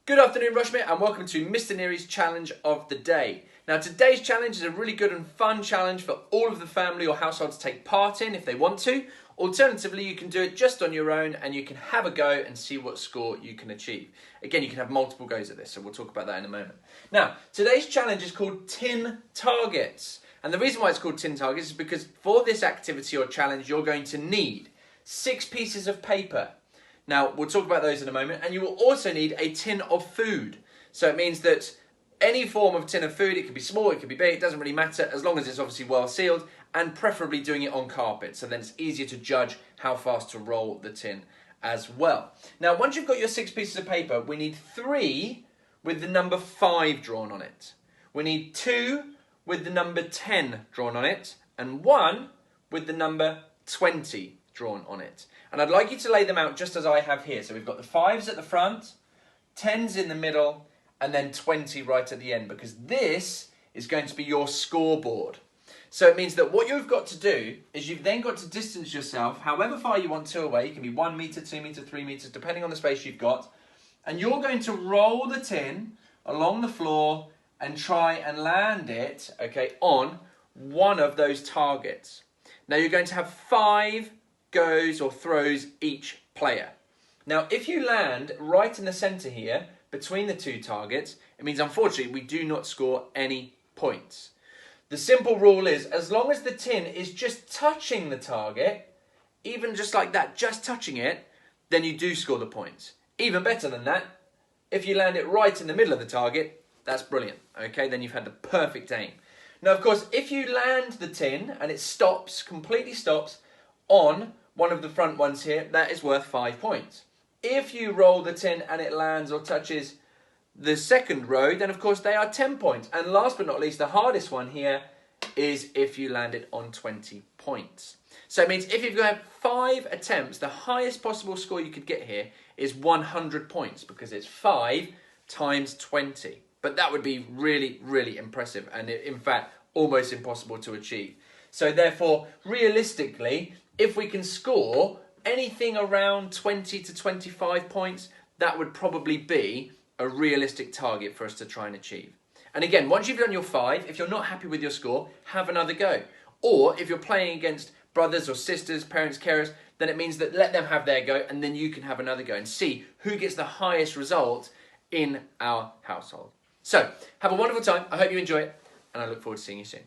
Good afternoon, Rushmere, and welcome to Mr Neary's challenge of the day. Now, today's challenge is a really good and fun challenge for all of the family or household to take part in if they want to. Alternatively, you can do it just on your own and you can have a go and see what score you can achieve. Again, you can have multiple goes at this, so we'll talk about that in a moment. Now, today's challenge is called Tin Targets. And the reason why it's called Tin Targets is because for this activity or challenge, you're going to need 6 pieces of paper. Now, we'll talk about those in a moment, and you will also need a tin of food. So it means that any form of tin of food, it can be small, it can be big, it doesn't really matter, as long as it's obviously well sealed, and preferably doing it on carpet, so then it's easier to judge how fast to roll the tin as well. Now, once you've got your 6 pieces of paper, we need 3 with the number 5 drawn on it. We need 2 with the number 10 drawn on it, and 1 with the number 20 drawn on it. And I'd like you to lay them out just as I have here. So we've got the 5s at the front, 10s in the middle, and then 20 right at the end, because this is going to be your scoreboard. So it means that what you've got to do is you've then got to distance yourself however far you want to away. It can be 1 metre, 2 metre, 3 metres, depending on the space you've got. And you're going to roll the tin along the floor and try and land it, okay, on one of those targets. Now you're going to have 5 goes or throws each player. Now, if you land right in the centre here, between the 2 targets, it means unfortunately we do not score any points. The simple rule is, as long as the tin is just touching the target, even just like that, just touching it, then you do score the points. Even better than that, if you land it right in the middle of the target, that's brilliant, okay? Then you've had the perfect aim. Now, of course, if you land the tin and it stops, completely stops, on one of the front ones here, that is worth 5 points. If you roll the tin and it lands or touches the second row, then of course they are 10 points. And last but not least, the hardest one here is if you land it on 20 points. So it means if you've got 5 attempts, the highest possible score you could get here is 100 points, because it's 5 times 20. But that would be really, really impressive, and in fact, almost impossible to achieve. So therefore, realistically, if we can score anything around 20 to 25 points, that would probably be a realistic target for us to try and achieve. And again, once you've done your 5, if you're not happy with your score, have another go. Or if you're playing against brothers or sisters, parents, carers, then it means that let them have their go and then you can have another go and see who gets the highest result in our household. So, have a wonderful time. I hope you enjoy it, and I look forward to seeing you soon.